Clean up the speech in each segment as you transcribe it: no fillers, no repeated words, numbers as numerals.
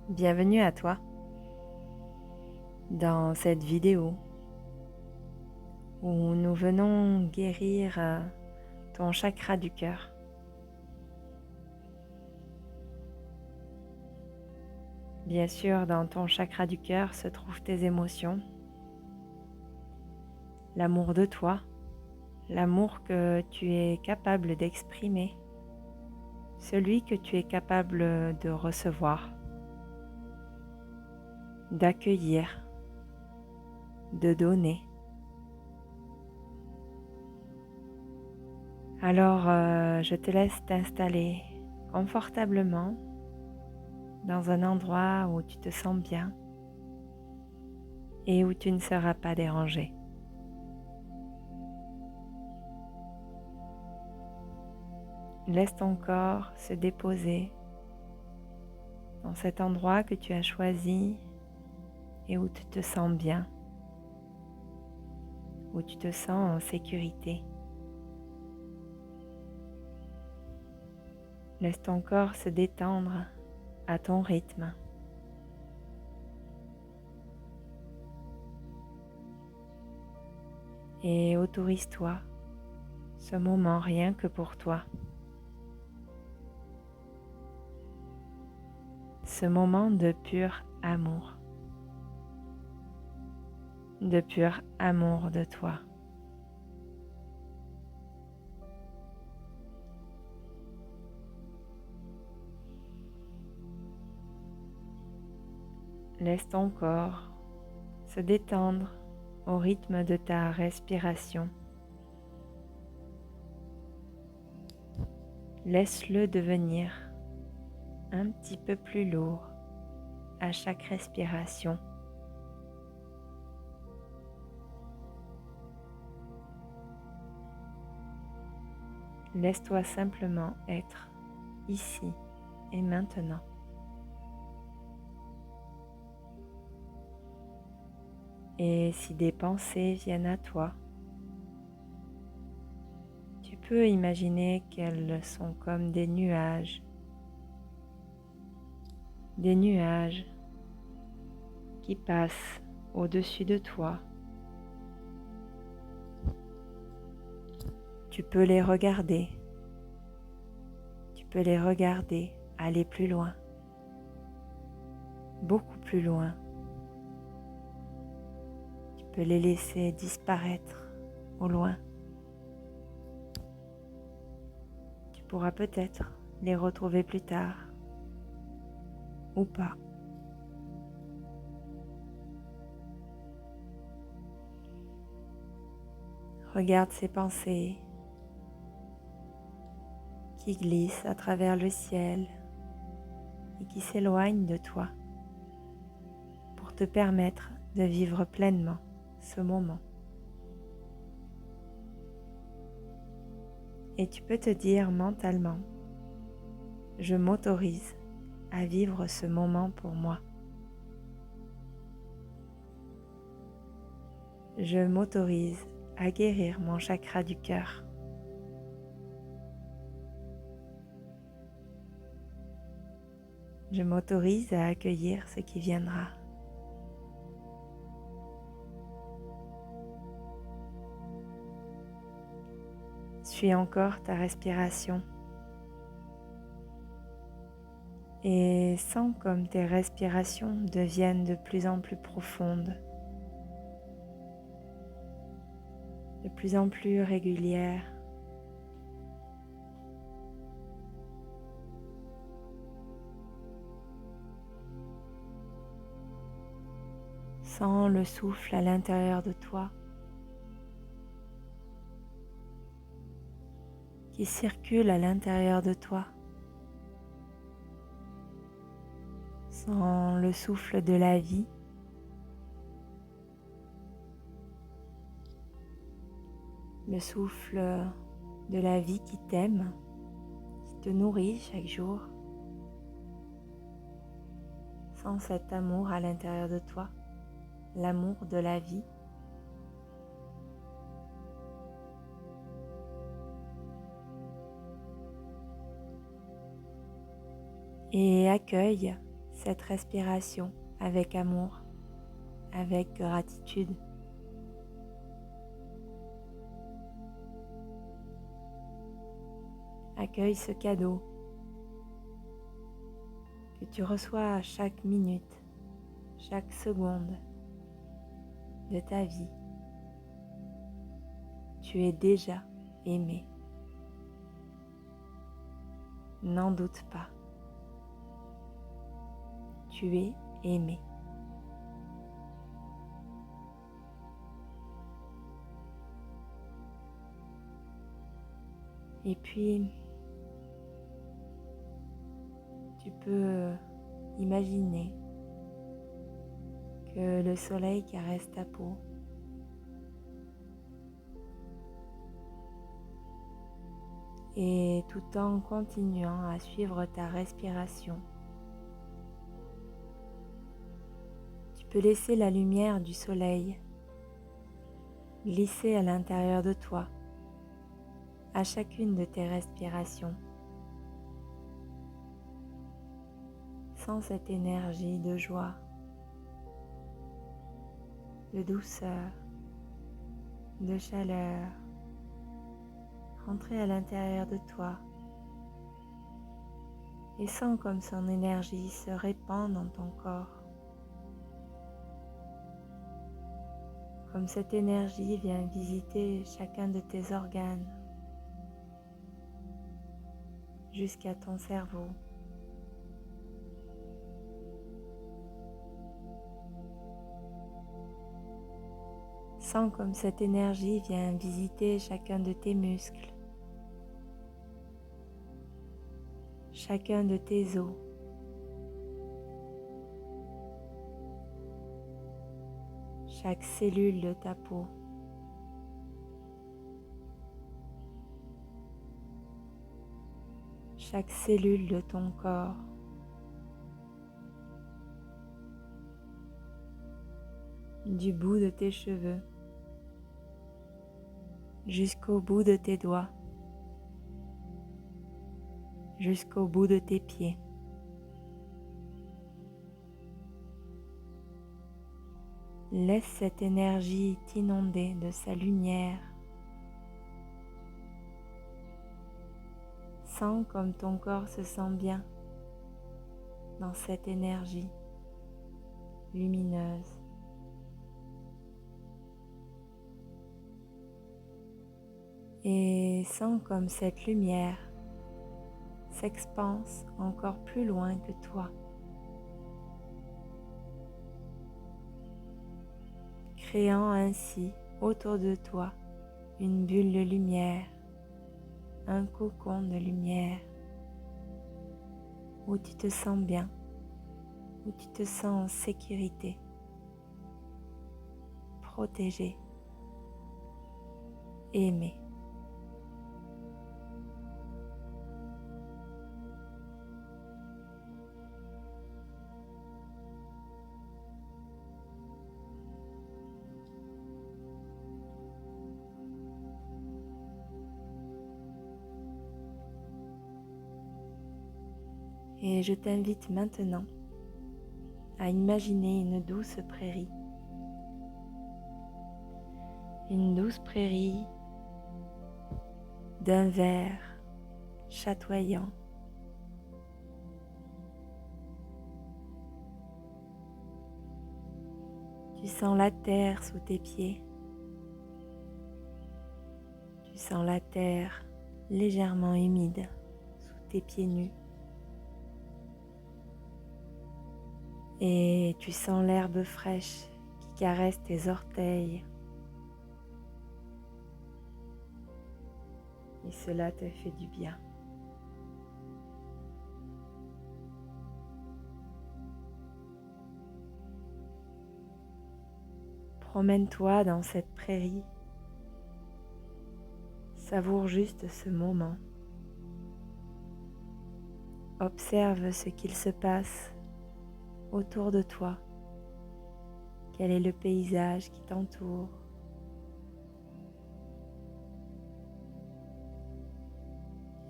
Bienvenue à toi dans cette vidéo où nous venons guérir ton chakra du cœur. Bien sûr, dans ton chakra du cœur se trouvent tes émotions, l'amour de toi, l'amour que tu es capable d'exprimer, celui que tu es capable de recevoir, d'accueillir, de donner. Alors, je te laisse t'installer confortablement dans un endroit où tu te sens bien et où tu ne seras pas dérangé. Laisse ton corps se déposer dans cet endroit que tu as choisi et où tu te sens bien, où tu te sens en sécurité. Laisse ton corps se détendre à ton rythme. Et autorise-toi ce moment rien que pour toi. Ce moment de pur amour. De pur amour de toi. Laisse ton corps se détendre au rythme de ta respiration. Laisse-le devenir un petit peu plus lourd à chaque respiration. Laisse-toi simplement être ici et maintenant. Et si des pensées viennent à toi, tu peux imaginer qu'elles sont comme des nuages qui passent au-dessus de toi. Tu peux les regarder aller plus loin, beaucoup plus loin. Tu peux les laisser disparaître au loin. Tu pourras peut-être les retrouver plus tard ou pas. Regarde ces pensées qui glissent à travers le ciel et qui s'éloignent de toi pour te permettre de vivre pleinement ce moment. Et tu peux te dire mentalement, je m'autorise à vivre ce moment pour moi. Je m'autorise à guérir mon chakra du cœur. Je m'autorise à accueillir ce qui viendra. Suis encore ta respiration et sens comme tes respirations deviennent de plus en plus profondes, de plus en plus régulières. Sens le souffle à l'intérieur de toi qui circule à l'intérieur de toi. Sens le souffle de la vie. Le souffle de la vie qui t'aime, qui te nourrit chaque jour. Sens cet amour à l'intérieur de toi, l'amour de la vie. Et accueille cette respiration avec amour, avec gratitude. Accueille ce cadeau que tu reçois à chaque minute, chaque seconde de ta vie. Tu es déjà aimé. N'en doute pas. Tu es aimé. Et puis, tu peux imaginer que le soleil caresse ta peau. Et tout en continuant à suivre ta respiration, tu peux laisser la lumière du soleil glisser à l'intérieur de toi, à chacune de tes respirations. Sens cette énergie de joie, de douceur, de chaleur entrer à l'intérieur de toi et sens comme son énergie se répand dans ton corps. Comme cette énergie vient visiter chacun de tes organes jusqu'à ton cerveau. Sens comme cette énergie vient visiter chacun de tes muscles, chacun de tes os, chaque cellule de ta peau. Chaque cellule de ton corps. Du bout de tes cheveux jusqu'au bout de tes doigts, jusqu'au bout de tes pieds. Laisse cette énergie t'inonder de sa lumière. Sens comme ton corps se sent bien dans cette énergie lumineuse. Et sens comme cette lumière s'expanse encore plus loin que toi, créant ainsi autour de toi une bulle de lumière, un cocon de lumière, où tu te sens bien, où tu te sens en sécurité, protégé, aimé. Et je t'invite maintenant à imaginer une douce prairie. Une douce prairie d'un vert chatoyant. Tu sens la terre sous tes pieds. Tu sens la terre légèrement humide sous tes pieds nus. Et tu sens l'herbe fraîche qui caresse tes orteils. Et cela te fait du bien. Promène-toi dans cette prairie. Savoure juste ce moment. Observe ce qu'il se passe autour de toi. Quel est le paysage qui t'entoure?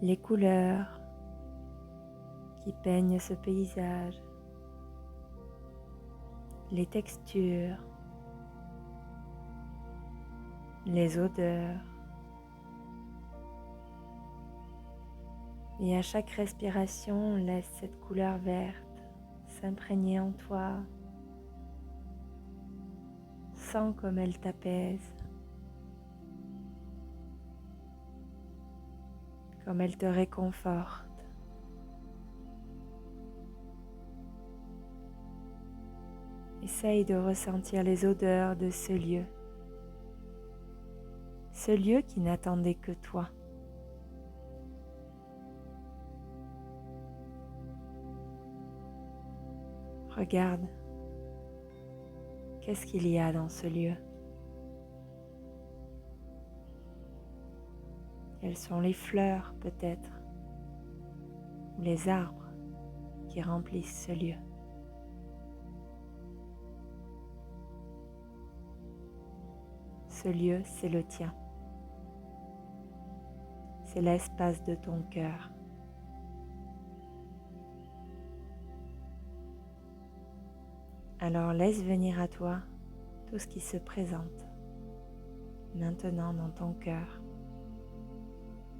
Les couleurs qui peignent ce paysage. les textures, les odeurs. Et à chaque respiration, laisse cette couleur verte s'imprégner en toi. Sens comme elle t'apaise, comme elle te réconforte. Essaye de ressentir les odeurs de ce lieu qui n'attendait que toi. Regarde, qu'est-ce qu'il y a dans ce lieu? Quelles sont les fleurs peut-être, ou les arbres qui remplissent ce lieu? Ce lieu, c'est le tien. C'est l'espace de ton cœur. Alors laisse venir à toi tout ce qui se présente maintenant dans ton cœur.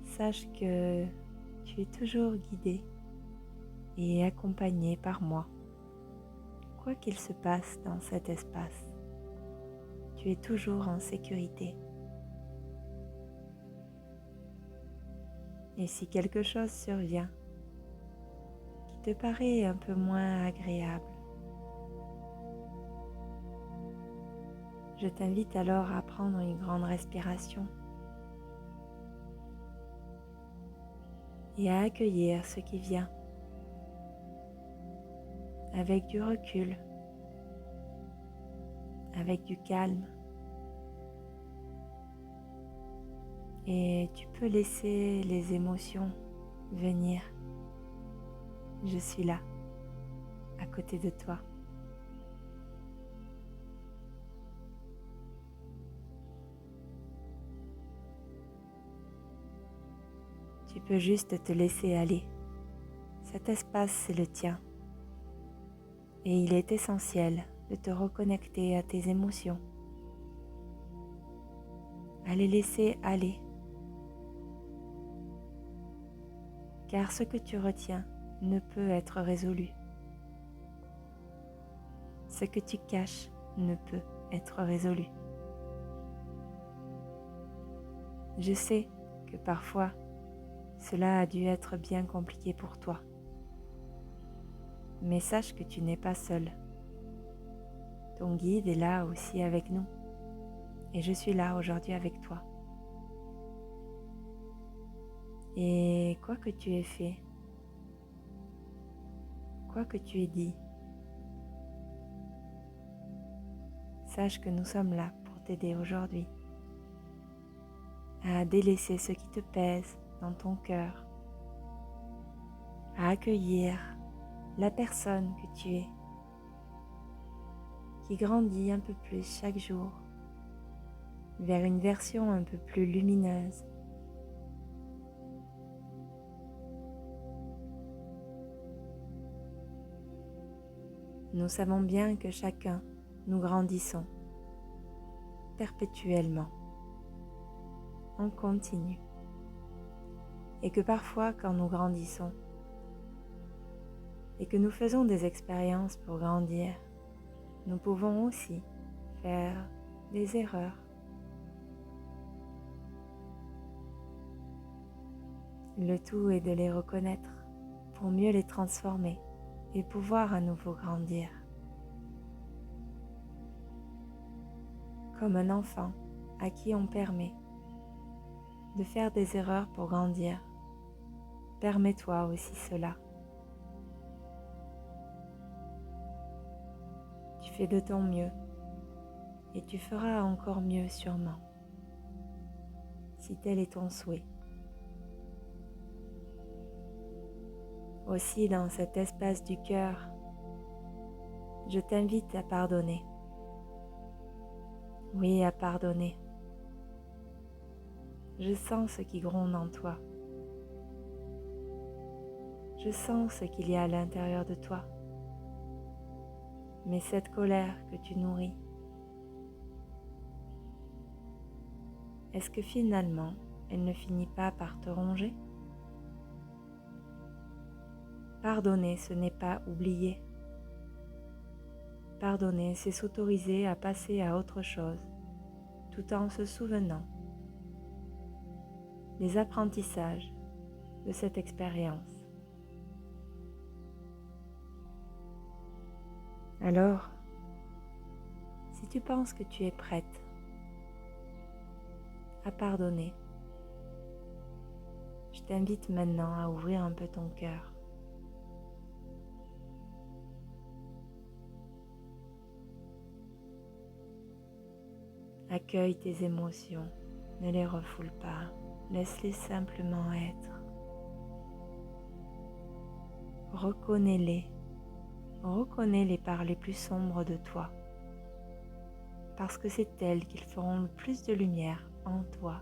Sache que tu es toujours guidé et accompagné par moi. Quoi qu'il se passe dans cet espace, tu es toujours en sécurité. Et si quelque chose survient qui te paraît un peu moins agréable, je t'invite alors à prendre une grande respiration et à accueillir ce qui vient avec du recul, avec du calme. Et tu peux laisser les émotions venir. Je suis là, à côté de toi. Tu peux juste te laisser aller. Cet espace, c'est le tien. Et il est essentiel de te reconnecter à tes émotions, à les laisser aller. Car ce que tu retiens ne peut être résolu. Ce que tu caches ne peut être résolu. Je sais que parfois, cela a dû être bien compliqué pour toi. Mais sache que tu n'es pas seul. Ton guide est là aussi avec nous. Et je suis là aujourd'hui avec toi. Et quoi que tu aies fait, quoi que tu aies dit, sache que nous sommes là pour t'aider aujourd'hui à délaisser ce qui te pèse dans ton cœur, à accueillir la personne que tu es, qui grandit un peu plus chaque jour vers une version un peu plus lumineuse. Nous savons bien que chacun, nous grandissons perpétuellement, en continu, et que parfois quand nous grandissons et que nous faisons des expériences pour grandir, nous pouvons aussi faire des erreurs. Le tout est de les reconnaître pour mieux les transformer et pouvoir à nouveau grandir. Comme un enfant à qui on permet de faire des erreurs pour grandir, permets-toi aussi cela. Tu fais de ton mieux et tu feras encore mieux sûrement, si tel est ton souhait. Aussi dans cet espace du cœur, je t'invite à pardonner. Oui, à pardonner. Je sens ce qui gronde en toi. Je sens ce qu'il y a à l'intérieur de toi. mais cette colère que tu nourris, est-ce que finalement, elle ne finit pas par te ronger? Pardonner, ce n'est pas oublier. Pardonner, c'est s'autoriser à passer à autre chose, tout en se souvenant des apprentissages de cette expérience. Alors, si tu penses que tu es prête à pardonner, je t'invite maintenant à ouvrir un peu ton cœur. Accueille tes émotions, ne les refoule pas, laisse-les simplement être. Reconnais-les par les plus sombres de toi, parce que c'est elles qui feront le plus de lumière en toi.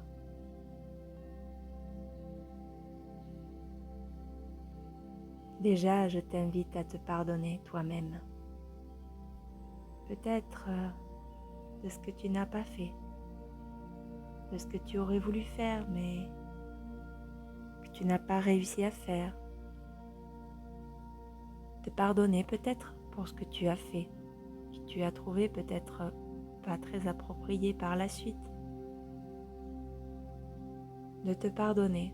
Déjà, je t'invite à te pardonner toi-même. Peut-être de ce que tu n'as pas fait, de ce que tu aurais voulu faire, mais que tu n'as pas réussi à faire. Te pardonner peut-être pour ce que tu as fait, que tu as trouvé peut-être pas très approprié par la suite. De te pardonner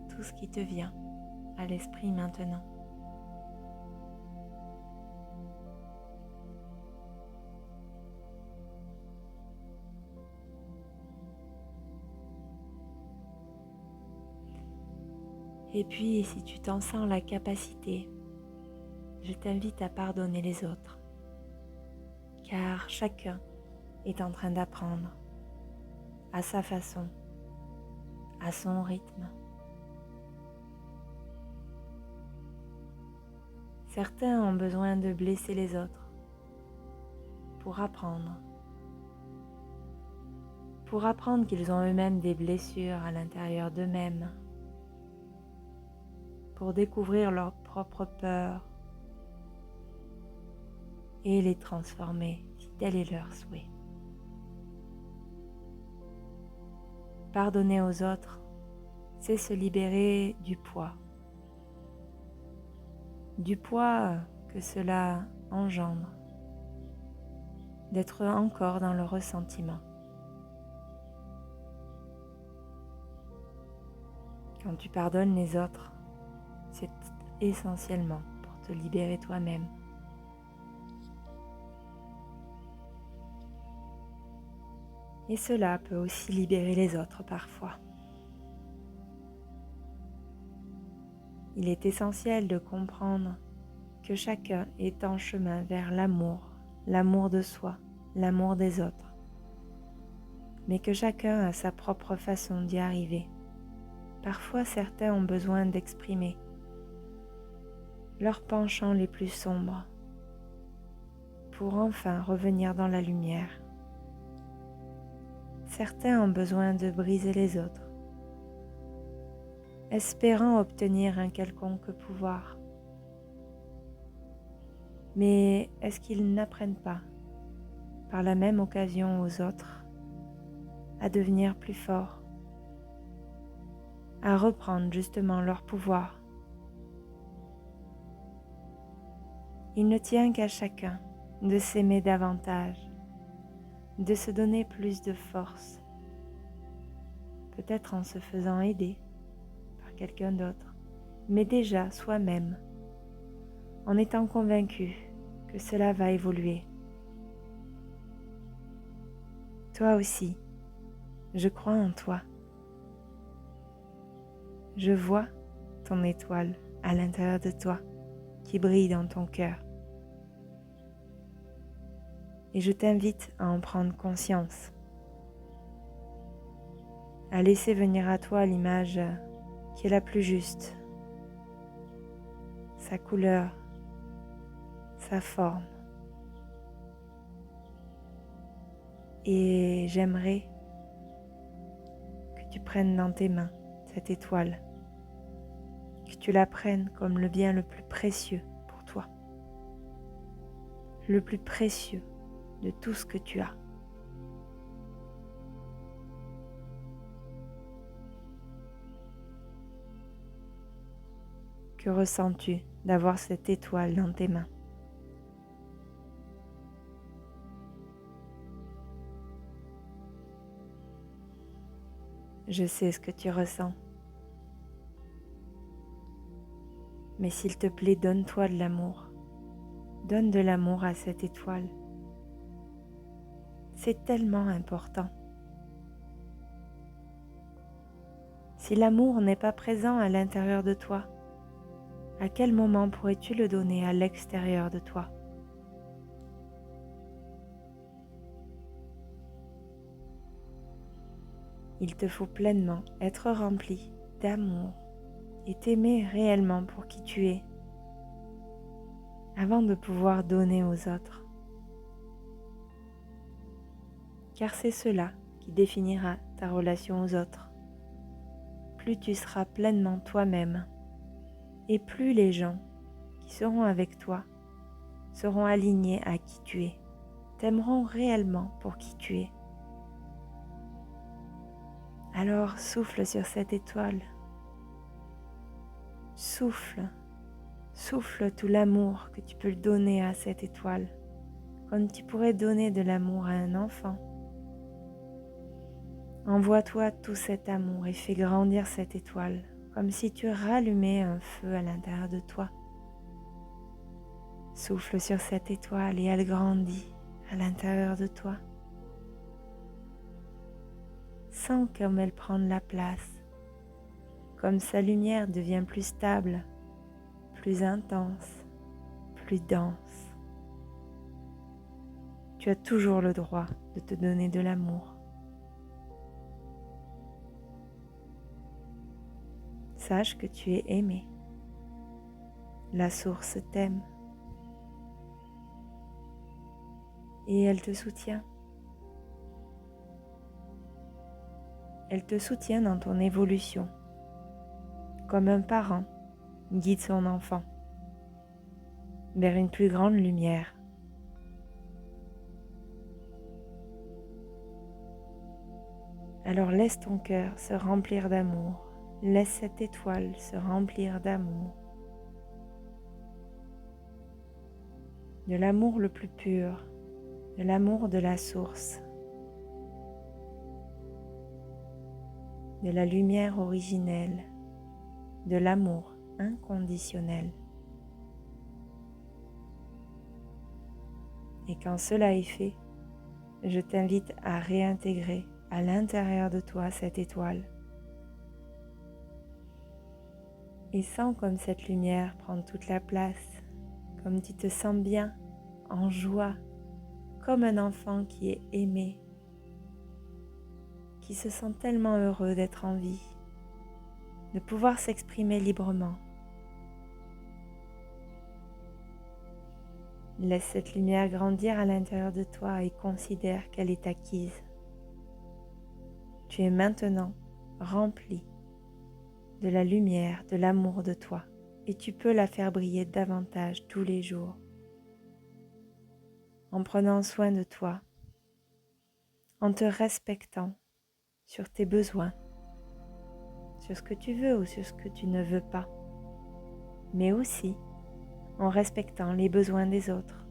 tout ce qui te vient à l'esprit maintenant. Et puis, si tu t'en sens la capacité, je t'invite à pardonner les autres, car chacun est en train d'apprendre à sa façon, à son rythme. Certains ont besoin de blesser les autres pour apprendre qu'ils ont eux-mêmes des blessures à l'intérieur d'eux-mêmes, pour découvrir leurs propres peurs et les transformer si tel est leur souhait. Pardonner aux autres, c'est se libérer du poids que cela engendre, d'être encore dans le ressentiment. Quand tu pardonnes les autres, c'est essentiellement pour te libérer toi-même. Et cela peut aussi libérer les autres parfois. Il est essentiel de comprendre que chacun est en chemin vers l'amour de soi, l'amour des autres, mais que chacun a sa propre façon d'y arriver. Parfois, certains ont besoin d'exprimer leurs penchants les plus sombres pour enfin revenir dans la lumière. Certains ont besoin de briser les autres, espérant obtenir un quelconque pouvoir. Mais est-ce qu'ils n'apprennent pas, par la même occasion aux autres, à devenir plus forts, à reprendre justement leur pouvoir? Il ne tient qu'à chacun de s'aimer davantage, de se donner plus de force, peut-être en se faisant aider par quelqu'un d'autre, mais déjà soi-même, en étant convaincu que cela va évoluer. Toi aussi, je crois en toi. Je vois ton étoile à l'intérieur de toi qui brille dans ton cœur. Et je t'invite à en prendre conscience, à laisser venir à toi l'image qui est la plus juste, sa couleur, sa forme. Et j'aimerais que tu prennes dans tes mains cette étoile, que tu la prennes comme le bien le plus précieux pour toi, le plus précieux de tout ce que tu as. Que ressens-tu d'avoir cette étoile dans tes mains? Je sais ce que tu ressens, mais s'il te plaît, donne-toi de l'amour. Donne de l'amour à cette étoile. C'est tellement important. Si l'amour n'est pas présent à l'intérieur de toi, à quel moment pourrais-tu le donner à l'extérieur de toi? Il te faut pleinement être rempli d'amour et t'aimer réellement pour qui tu es, avant de pouvoir donner aux autres. Car c'est cela qui définira ta relation aux autres. Plus tu seras pleinement toi-même, et plus les gens qui seront avec toi seront alignés à qui tu es, t'aimeront réellement pour qui tu es. Alors souffle sur cette étoile. Souffle, souffle tout l'amour que tu peux donner à cette étoile, comme tu pourrais donner de l'amour à un enfant. Envoie-toi tout cet amour et fais grandir cette étoile, comme si tu rallumais un feu à l'intérieur de toi. Souffle sur cette étoile et elle grandit à l'intérieur de toi. Sens comme elle prend de la place, comme sa lumière devient plus stable, plus intense, plus dense. Tu as toujours le droit de te donner de l'amour. Sache que tu es aimé. La source t'aime et elle te soutient. Elle te soutient dans ton évolution, comme un parent guide son enfant vers une plus grande lumière. Alors laisse ton cœur se remplir d'amour, laisse cette étoile se remplir d'amour, de l'amour le plus pur, de l'amour de la source, de la lumière originelle, de l'amour inconditionnel. Et quand cela est fait, je t'invite à réintégrer à l'intérieur de toi cette étoile. Et sens comme cette lumière prend toute la place, comme tu te sens bien, en joie, comme un enfant qui est aimé, qui se sent tellement heureux d'être en vie, de pouvoir s'exprimer librement. Laisse cette lumière grandir à l'intérieur de toi et considère qu'elle est acquise. Tu es maintenant rempli de la lumière, de l'amour de toi, et tu peux la faire briller davantage tous les jours, en prenant soin de toi, en te respectant sur tes besoins, sur ce que tu veux ou sur ce que tu ne veux pas, mais aussi en respectant les besoins des autres.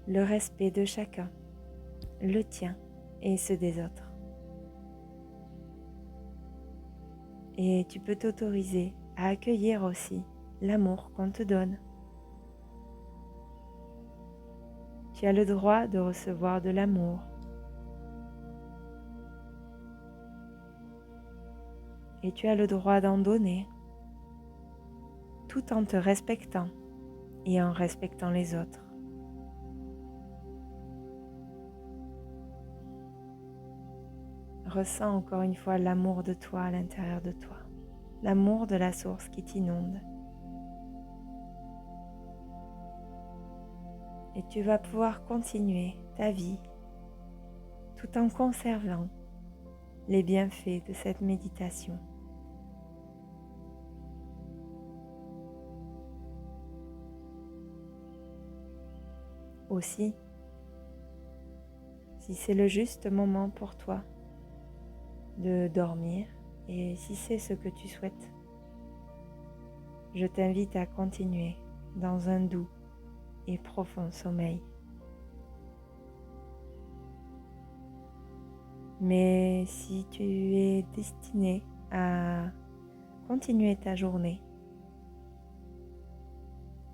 Le respect de chacun, le tien et ceux des autres. Et tu peux t'autoriser à accueillir aussi l'amour qu'on te donne. Tu as le droit de recevoir de l'amour. Et tu as le droit d'en donner, tout en te respectant et en respectant les autres. Ressens encore une fois l'amour de toi à l'intérieur de toi, l'amour de la source qui t'inonde. Et tu vas pouvoir continuer ta vie tout en conservant les bienfaits de cette méditation. Aussi, si c'est le juste moment pour toi de dormir et si c'est ce que tu souhaites, je t'invite à continuer dans un doux et profond sommeil. Mais si tu es destiné à continuer ta journée,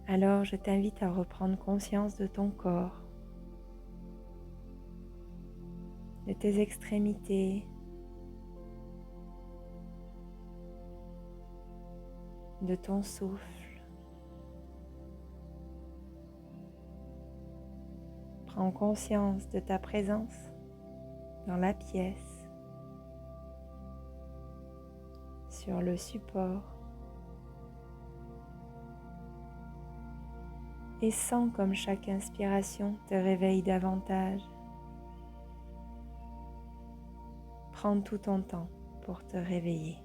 alors je t'invite à reprendre conscience de ton corps, de tes extrémités, de ton souffle. Prends conscience de ta présence dans la pièce, sur le support, et sens comme chaque inspiration te réveille davantage. Prends tout ton temps pour te réveiller.